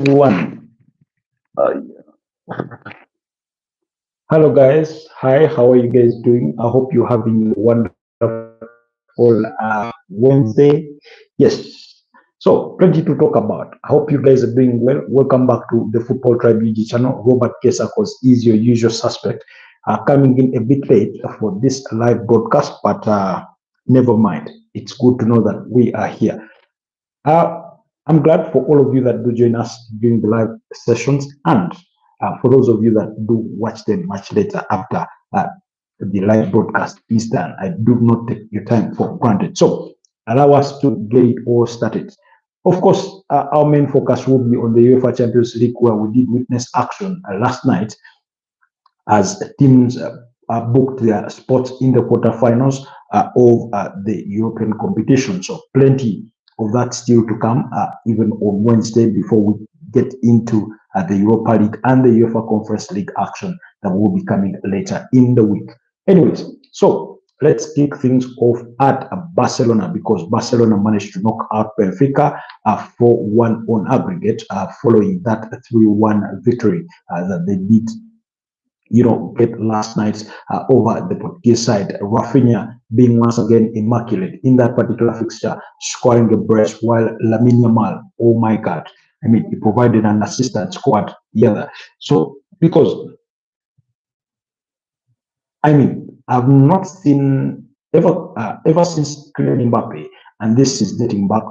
One. Hello, guys. Hi, how are you guys doing? I hope you're having a wonderful Wednesday. Yes. So, plenty to talk about. I hope you guys are doing well. Welcome back to the Football Tribe UG channel. Robert Kesakos is your usual suspect. Coming in a bit late for this live broadcast, but never mind. It's good to know that we are here. Uh, I'm glad for all of you that do join us during the live sessions, and for those of you that do watch them much later after the live broadcast is done. I do not take your time for granted. So allow us to get it all started. Of course, our main focus will be on the UEFA Champions League, where we did witness action last night as teams booked their spots in the quarterfinals of the European competition. So plenty of that still to come, even on Wednesday, before we get into the Europa League and the UEFA Conference League action that will be coming later in the week. Anyways, so let's kick things off at Barcelona, because Barcelona managed to knock out Benfica 4-1 on aggregate, following that 3-1 victory that they did get last night over the Portuguese side. Rafinha being once again immaculate in that particular fixture, scoring a brace, while Lamine Yamal, oh my God, I mean, he provided an assist and scored the other. So, because, I mean, I've not seen ever since Kylian Mbappe, and this is dating back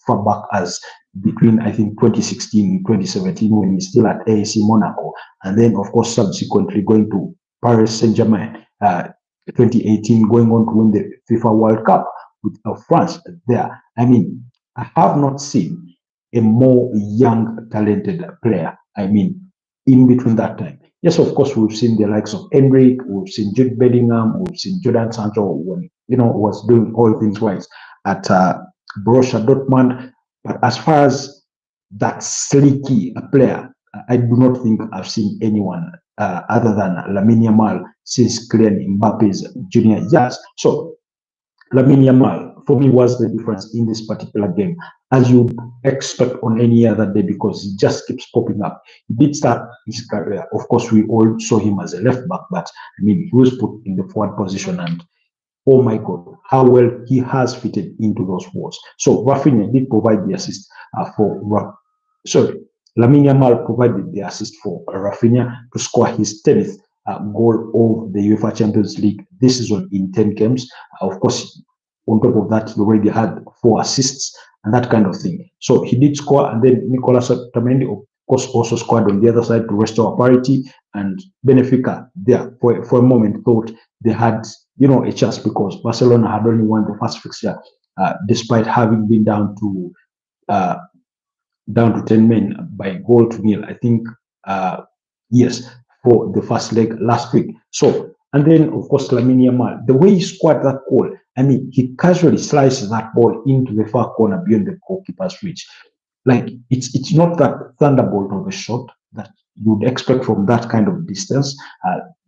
far back as between, I think, 2016 and 2017, when he's still at AAC Monaco, and then of course subsequently going to Paris Saint-Germain, 2018, going on to win the FIFA World Cup with France there. I mean, I have not seen a more young, talented player. I mean, in between that time. Yes, of course, we've seen the likes of Endrick, we've seen Jude Bellingham, we've seen Jordan Sancho when was doing all things right at Borussia Dortmund. But as far as that sleeky player, I do not think I've seen anyone other than Lamine Yamal since Kylian Mbappe's junior years. So Lamine Yamal, for me, was the difference in this particular game, as you expect on any other day, because he just keeps popping up. He did start his career. Of course, we all saw him as a left back, but I mean, he was put in the forward position, and oh my God, how well he has fitted into those roles. So Rafinha did provide the assist Lamine Yamal provided the assist for Rafinha to score his 10th goal of the UEFA Champions League this season in 10 games. Of course, on top of that, he already had 4 assists and that kind of thing. So he did score, and then Nicolas Otamendi, of course, also scored on the other side to restore parity. And Benfica, there for a moment, thought they had a chance, because Barcelona had only won the first fixture, despite having been down to 10 men by a goal to nil. I think yes, for the first leg last week. So, and then of course Lamine Yamal, the way he scored that goal, I mean, he casually slices that ball into the far corner beyond the goalkeeper's reach. Like, it's not that thunderbolt of a shot that you'd expect from that kind of distance,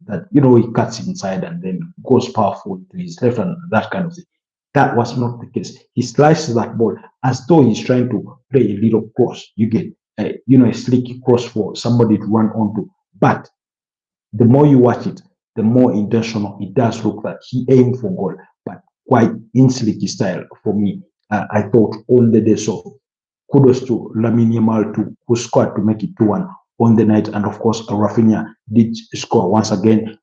that he cuts inside and then goes powerful to his left and that kind of thing. That was not the case. He slices that ball as though he's trying to play a little cross. You get a slick cross for somebody to run onto. But the more you watch it, the more intentional it does look like he aimed for goal, but quite in slicky style for me. I thought on the day. So kudos to Lamine Yamal, who scored to make it 2-1 on the night. And of course, Rafinha did score once again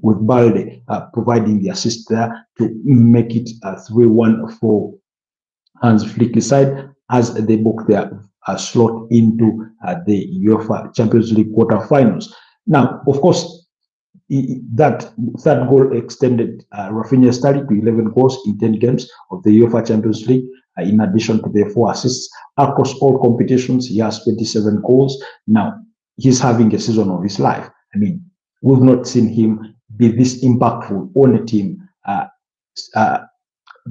with Balde providing the assist there to make it 3-1 for Hans Flick's side, as they book their slot into the UEFA Champions League quarterfinals. Now, of course, that third goal extended Rafinha's tally to 11 goals in 10 games of the UEFA Champions League, in addition to the 4 assists across all competitions. He has 27 goals. Now, he's having a season of his life. I mean, we've not seen him be this impactful on a team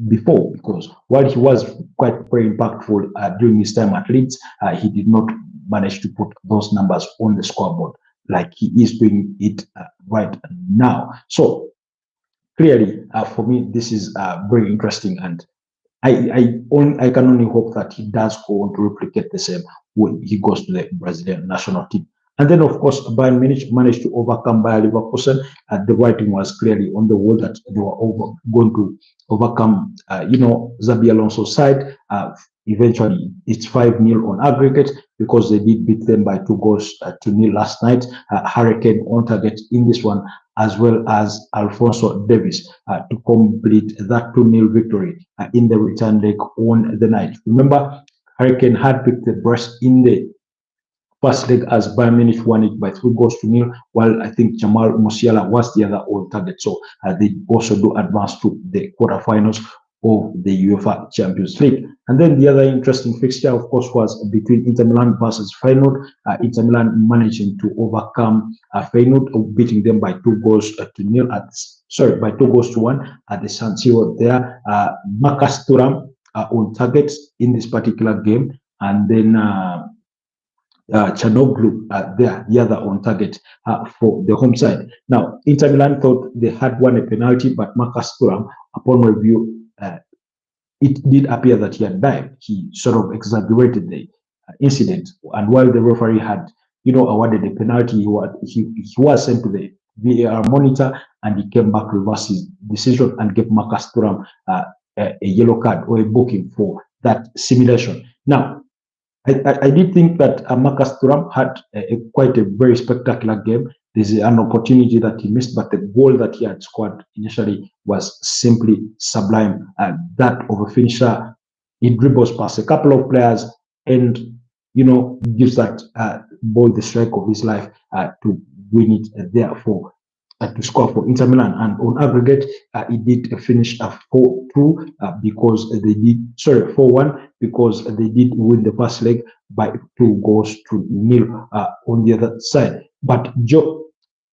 before, because while he was quite very impactful during his time at Leeds, he did not manage to put those numbers on the scoreboard like he is doing it right now. So clearly, for me, this is very interesting, and I can only hope that he does go on to replicate the same when he goes to the Brazilian national team. And then, of course, Bayern Munich managed to overcome Bayer Leverkusen. The writing was clearly on the wall that they were going to overcome, Xabi Alonso's side. Eventually, it's 5-0 on aggregate because they did beat them by 2-0 last night. Hurricane on target in this one, as well as Alphonso Davies to complete that 2-0 victory in the return leg on the night. Remember, Hurricane had picked the Brest in the first leg as Bayern Munich won it by 3-0, while I think Jamal Musiala was the other on target. So they also do advance to the quarterfinals of the UEFA Champions League. And then the other interesting fixture, of course, was between Inter Milan versus Feyenoord. Inter Milan managing to overcome Feyenoord, beating them by 2-1 at the San Siro there. Marcus Thuram on target in this particular game, and then Chanoglu there, the other on target for the home side. Now, Inter Milan thought they had won a penalty, but Marcus Thuram, upon review, it did appear that he had dived. He sort of exaggerated the incident, and while the referee had, awarded a penalty, he was sent to the VAR monitor, and he came back, reversed his decision, and gave Marcus Thuram a yellow card or a booking for that simulation. Now, I did think that Marcus Thuram had quite a very spectacular game. There's an opportunity that he missed, but the goal that he had scored initially was simply sublime. That of a finisher, he dribbles past a couple of players and, gives that ball the strike of his life to win it therefore. To score for Inter Milan, and on aggregate, it did finish 4-2 because they did 4-1 because they did win the first leg by 2-0 on the other side. But Joe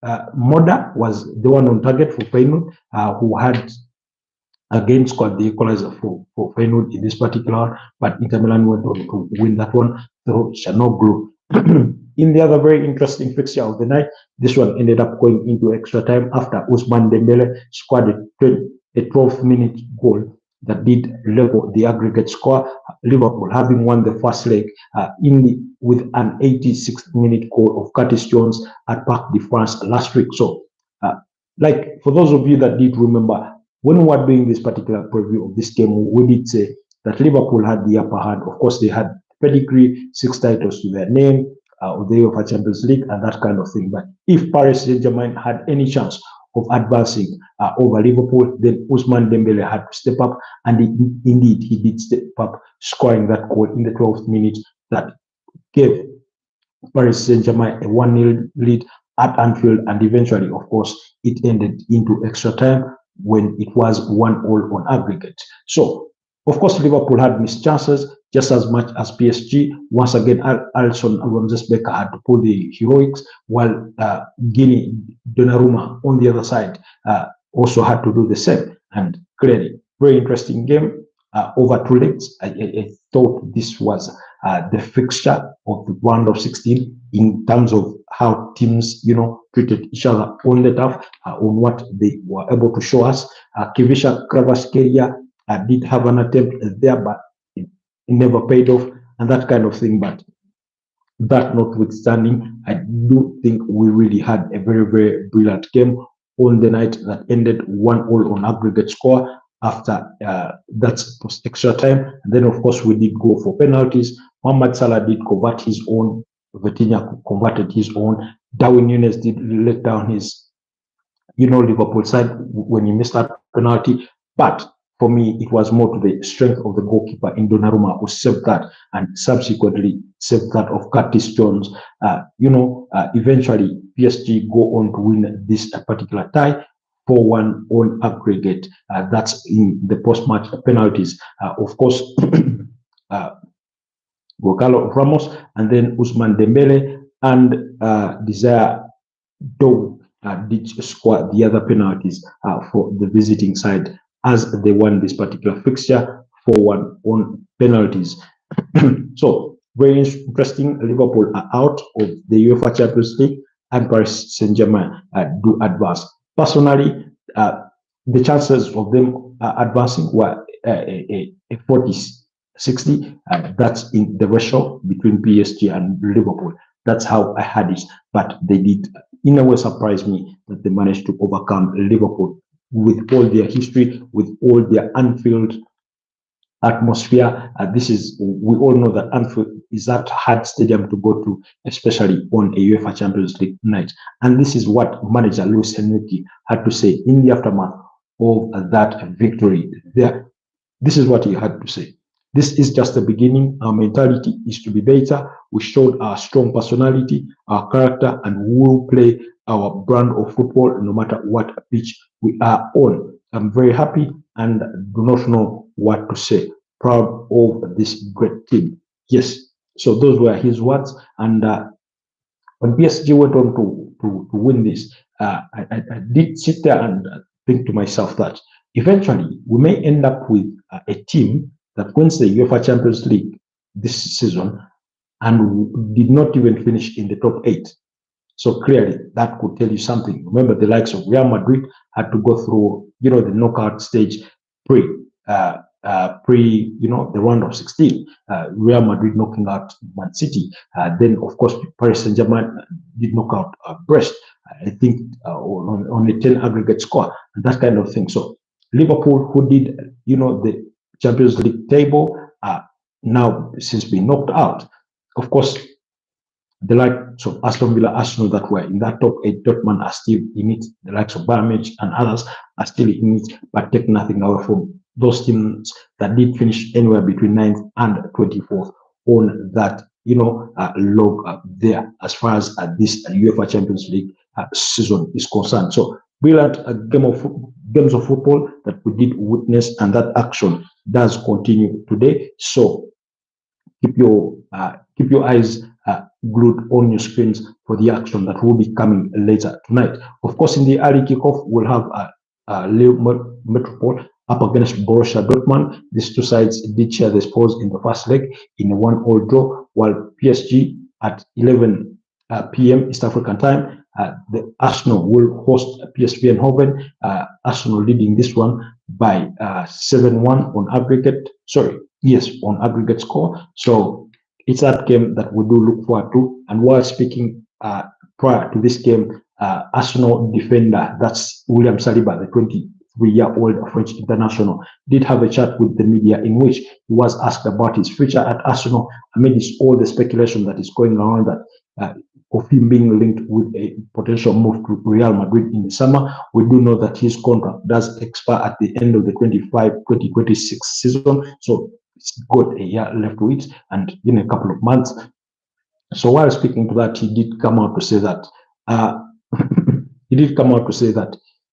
Moda was the one on target for Feyenoord, who had again scored the equalizer for Feyenoord in this particular one, but Inter Milan went on to win that one through Chanoglu. In the other very interesting fixture of the night, this one ended up going into extra time after Ousmane Dembele scored a 12-minute goal that did level the aggregate score. Liverpool, having won the first leg with an 86th-minute goal of Curtis Jones at Parc de France last week. So, for those of you that did remember, when we were doing this particular preview of this game, we did say that Liverpool had the upper hand. Of course, they had pedigree, 6 titles to their name, of the UEFA Champions League and that kind of thing. But if Paris Saint-Germain had any chance of advancing over Liverpool, then Ousmane Dembele had to step up, and indeed he did step up, scoring that goal in the 12th minute that gave Paris Saint-Germain a 1-0 lead at Anfield, and eventually, of course, it ended into extra time when it was 1-1 on aggregate. So, of course, Liverpool had missed chances just as much as PSG. Once again, Alisson Becker had to pull the heroics, while Guinea Donnarumma on the other side also had to do the same. And clearly, very interesting game over 2 legs. I thought this was the fixture of the round of 16 in terms of how teams, treated each other on the turf, on what they were able to show us. Kivisha Kvaratskhelia did have an attempt there, but it never paid off, and that kind of thing. But that notwithstanding, I do think we really had a very, very brilliant game on the night that ended 1-1 on aggregate score after that's extra time. And then, of course, we did go for penalties. Mohamed Salah did convert his own. Vitinha converted his own. Darwin Núñez did let down his, Liverpool side when he missed that penalty. But for me, it was more to the strength of the goalkeeper in Donnarumma, who saved that and subsequently saved that of Curtis Jones. Eventually, PSG go on to win this particular tie, 4-1 on aggregate. That's in the post-match penalties. Of course, Gonçalo Ramos, and then Ousmane Dembele and Desire Dow did score the other penalties for the visiting side, as they won this particular fixture 4-1 on penalties. So, very interesting. Liverpool are out of the UEFA Champions League, and Paris Saint-Germain do advance. Personally, the chances of them advancing were a 40 60. That's in the ratio between PSG and Liverpool. That's how I had it. But they did, in a way, surprise me that they managed to overcome Liverpool with all their history, with all their Anfield atmosphere. This is, we all know that Anfield is that hard stadium to go to, especially on a UEFA Champions League night. And this is what manager Luis Enrique had to say in the aftermath of that victory. This is what he had to say. This is just the beginning. Our mentality is to be better. We showed our strong personality, our character, and we will play our brand of football no matter what pitch we are on. I'm very happy and do not know what to say. Proud of this great team. Yes. So those were his words. And when PSG went on to win this, I did sit there and think to myself that eventually we may end up with a team that wins the UEFA Champions League this season and did not even finish in the top 8. So clearly that could tell you something. Remember, the likes of Real Madrid had to go through, the knockout stage pre, the round of 16. Real Madrid knocking out Man City. Then, of course, Paris Saint-Germain did knock out Brest. I think on a 10 aggregate score and that kind of thing. So Liverpool, who did, the Champions League table, now since being knocked out. Of course, the likes of Aston Villa, Arsenal that were in that top 8, Dortmund are still in it. The likes of Bayern Munich and others are still in it, but take nothing away from those teams that did finish anywhere between 9th and 24th on that, log there as far as this UEFA Champions League season is concerned. So brilliant games of football that we did witness, and that action does continue today. So keep your eyes glued on your screens for the action that will be coming later tonight. Of course, in the early kickoff, we'll have Lille Metropole up against Borussia Dortmund. These two sides did share the spoils in the first leg in a 1-1 draw, while PSG at 11 p.m. East African time, the Arsenal will host PSV Eindhoven. Arsenal leading this one by 7-1 on aggregate. On aggregate score. So it's that game that we do look forward to. And while speaking prior to this game, Arsenal defender, that's William Saliba, the 23-year-old French international, did have a chat with the media in which he was asked about his future at Arsenal amidst all the speculation that is going around that of him being linked with a potential move to Real Madrid in the summer. We do know that his contract does expire at the end of the 2025-2026 season. So it's got a year left to it and in a couple of months. So while speaking to that, he did come out to say that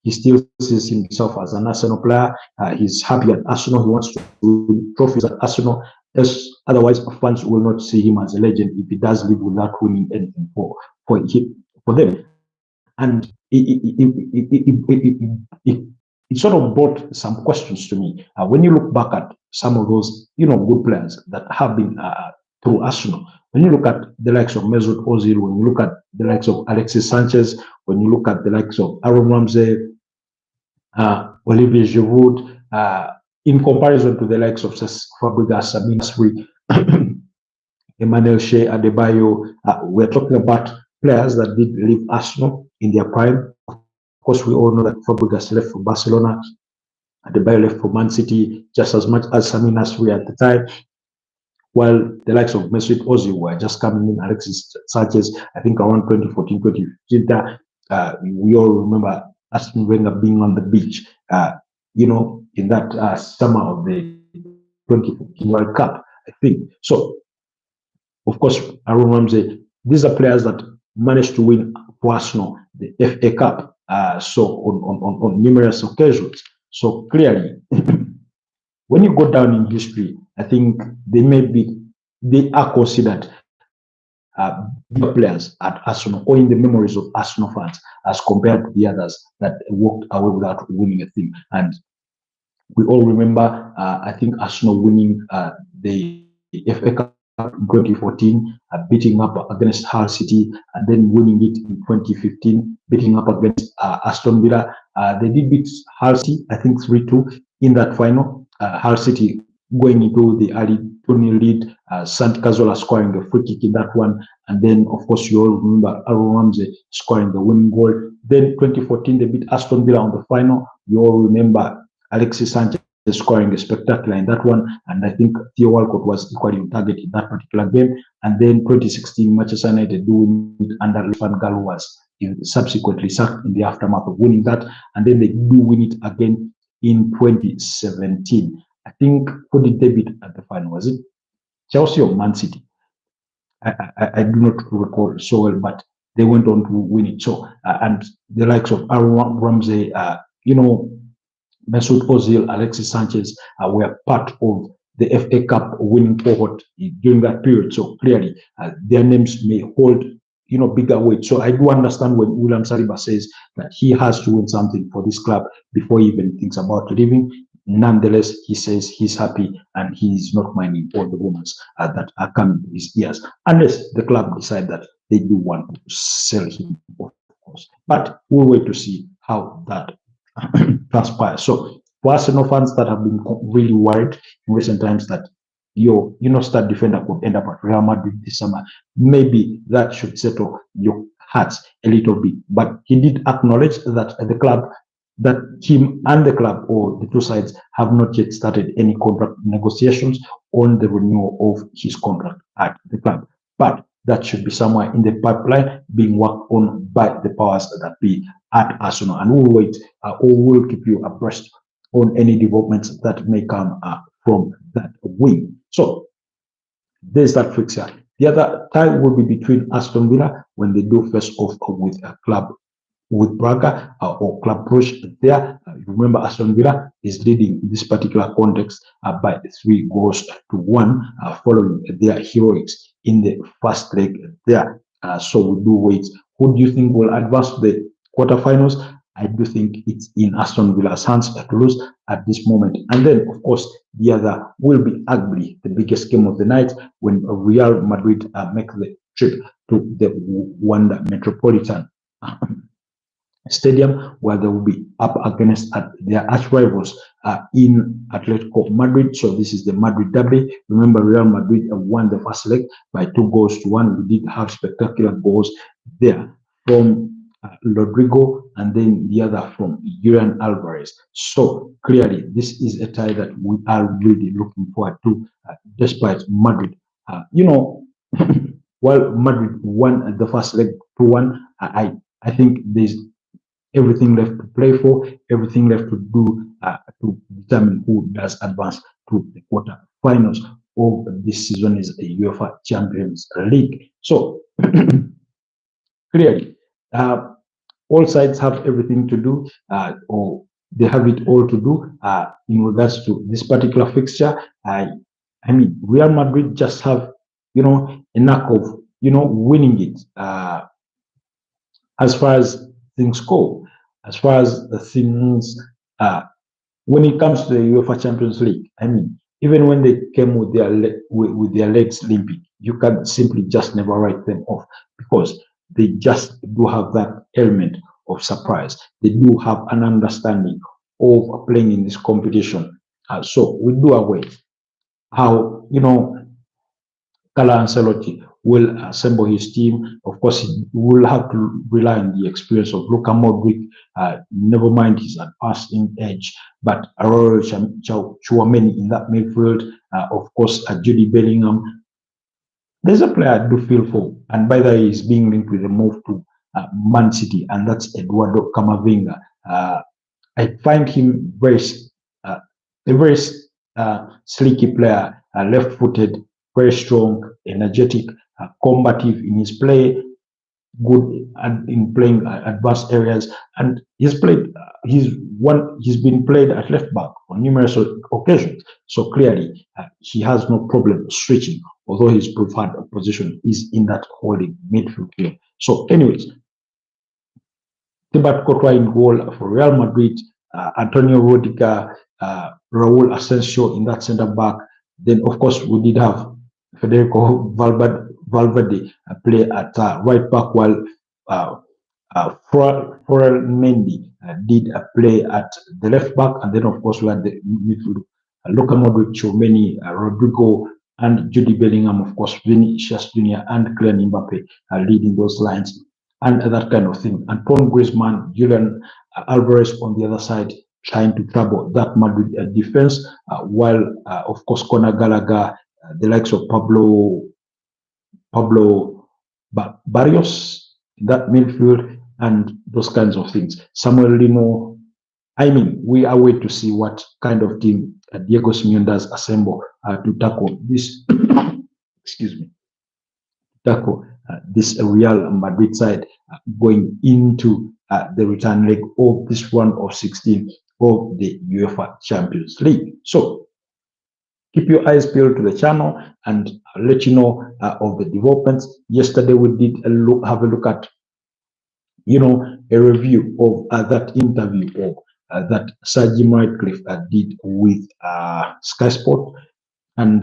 he still sees himself as an Arsenal player. He's happy at Arsenal. He wants to win trophies at Arsenal. Otherwise, fans will not see him as a legend if he does leave without winning anything for them. And it sort of brought some questions to me. When you look back at some of those, good players that have been through Arsenal, when you look at the likes of Mesut Ozil, when you look at the likes of Alexis Sanchez, when you look at the likes of Aaron Ramsey, Olivier Giroud, in comparison to the likes of Fabregas, Samir Nasri, Emmanuel Shea, Adebayo, we're talking about players that did leave Arsenal in their prime. Of course, we all know that Fabregas left for Barcelona, Adebayo left for Man City, just as much as Samir Nasri at the time, while the likes of Mesut Ozil were just coming in. Alexis Sanchez, I think around 2014, 2015, we all remember Arsene Wenger being on the beach, in that summer of the 2015 World Cup, I think. So, of course, Aaron Ramsey, these are players that managed to win for Arsenal the FA Cup, on numerous occasions. So clearly, when you go down in history, I think they are considered big players at Arsenal, or in the memories of Arsenal fans, as compared to the others that walked away without winning a thing. And we all remember, I think, Arsenal winning the FA Cup in 2014, beating up against Hull City, and then winning it in 2015, beating up against Aston Villa. They did beat Hull City, I think 3-2 in that final. Hull City going into the early 20 lead, Sant Cazorla scoring a free kick in that one, and then of course you all remember Aaron Ramsey scoring the winning goal. Then 2014 they beat Aston Villa on the final. You all remember Alexis Sanchez scoring a spectacular in that one, and I think Theo Walcott was equally on target in that particular game. And then 2016 Manchester United do it under Van Gaal, who was subsequently sacked in the aftermath of winning that, and then they do win it again in 2017. I think who did they beat at the final? Was it Chelsea or Man City? I do not recall so well, but they went on to win it. So and the likes of Aaron Ramsey, Mesut Ozil, Alexis Sanchez were part of the FA Cup winning cohort during that period. So clearly, their names may hold, bigger weight. So I do understand when William Saliba says that he has to win something for this club before he even thinks about leaving. Nonetheless, he says he's happy and he's not minding all the rumors that are coming to his ears, unless the club decide that they do want to sell him, of course. But we'll wait to see how that transpires. So for Arsenal fans that have been really worried in recent times that your star defender could end up at Real Madrid this summer, maybe that should settle your hearts a little bit. But he did acknowledge that the club, that him and the club, or the two sides, have not yet started any contract negotiations on the renewal of his contract at the club. But that should be somewhere in the pipeline being worked on by the powers that be at Arsenal. And we'll wait, or we'll keep you abreast on any developments that may come from that wing. So there's that fixture. The other tie will be between Aston Villa when they do face off with a club, with Braga or Club Brugge there. You remember Aston Villa is leading this particular context by 3-1 following their heroics in the first leg there. So we do wait. Who do you think will advance to the quarterfinals? I do think it's in Aston Villa's hands to lose at this moment. And then, of course, the other will be arguably the biggest game of the night when Real Madrid make the trip to the Wanda Metropolitan Stadium, where they will be up against their arch rivals in Atletico Madrid. So this is the Madrid derby. Remember, Real Madrid won the first leg by 2-1. We did have spectacular goals there from Rodrigo, and then the other from Julian Alvarez. So clearly, this is a tie that we are really looking forward to, despite Madrid. While Madrid won the first leg 2-1, I think there's everything left to play for, everything left to do to determine who does advance to the quarterfinals of this season is the UEFA Champions League. So clearly, all sides have everything to do, or they have it all to do in regards to this particular fixture. I mean, Real Madrid just have, a knack of, winning it as far as things go. As far as the things, when it comes to the UEFA Champions League, I mean, even when they came with their legs limping, you can simply just never write them off, because they just do have that element of surprise. They do have an understanding of playing in this competition. So we do await how, Carlo Ancelotti will assemble his team. Of course, he will have to rely on the experience of Luka Modric, never mind his passing edge, but Aurora Chouameni in that midfield, of course, Jude Bellingham. There's a player I do feel for, and by the way, he's being linked with a move to Man City, and that's Eduardo Camavinga. I find him a very sleeky player, left-footed, very strong, energetic, combative in his play, good in playing advanced areas, and he's been played at left back on numerous occasions. So clearly, he has no problem switching, although his preferred position is in that holding midfield game. So, anyways, Thibaut Courtois in goal for Real Madrid, Antonio Rudiger, Raul Asensio in that centre back. Then, of course, we did have Federico Valverde play at right back, while Ferland Mendy did play at the left back, and then of course we had the midfield Luka Modric, Chouameni, Rodrigo, and Jude Bellingham, of course, Vinicius Jr. and Kylian Mbappe leading those lines, and that kind of thing. Antoine Griezmann, Julian Alvarez on the other side, trying to trouble that Madrid defense, while, of course, Conor Gallagher, the likes of Pablo Barrios, that midfield, and those kinds of things. Samuel Lino. I mean, we are waiting to see what kind of team Diego Simeone does assemble to tackle this. Excuse me, tackle this Real Madrid side going into the return leg of this round of 16 of the UEFA Champions League. So keep your eyes peeled to the channel, and I'll let you know of the developments. Yesterday we did have a look at, a review of that interview of that Sir Jim Ratcliffe did with Sky Sport, and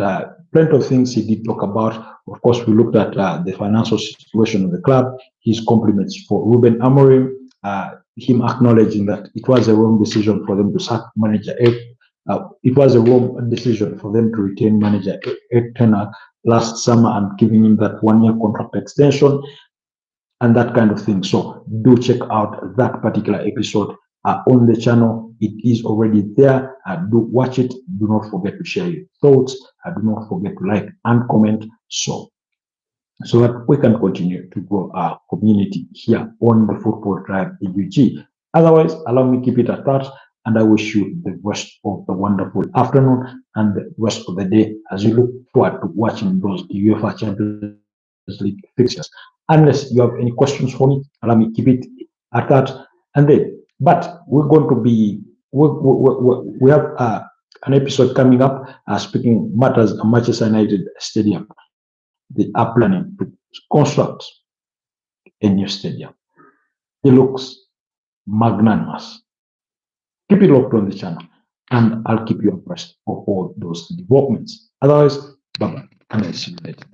plenty of things he did talk about. Of course, we looked at the financial situation of the club, his compliments for Ruben Amorim, him acknowledging that it was a wrong decision for them to sack manager it was a wrong decision for them to retain manager Eric Ten Hag last summer and giving him that 1-year contract extension and that kind of thing. So do check out that particular episode on the channel. It is already there. Do watch it. Do not forget to share your thoughts. Do not forget to like and comment so that we can continue to grow our community here on the Football Tribe EUG. Otherwise, allow me to keep it at that, and I wish you the rest of the wonderful afternoon and the rest of the day as you look forward to watching those UEFA Champions League fixtures. Unless you have any questions for me, allow me to keep it at that. And then, but we're going to be, we have an episode coming up speaking matters at Manchester United Stadium. They are planning to construct a new stadium. It looks magnanimous. Keep it locked on the channel, and I'll keep you abreast of all those developments. Otherwise, bye-bye, and I'll see you later.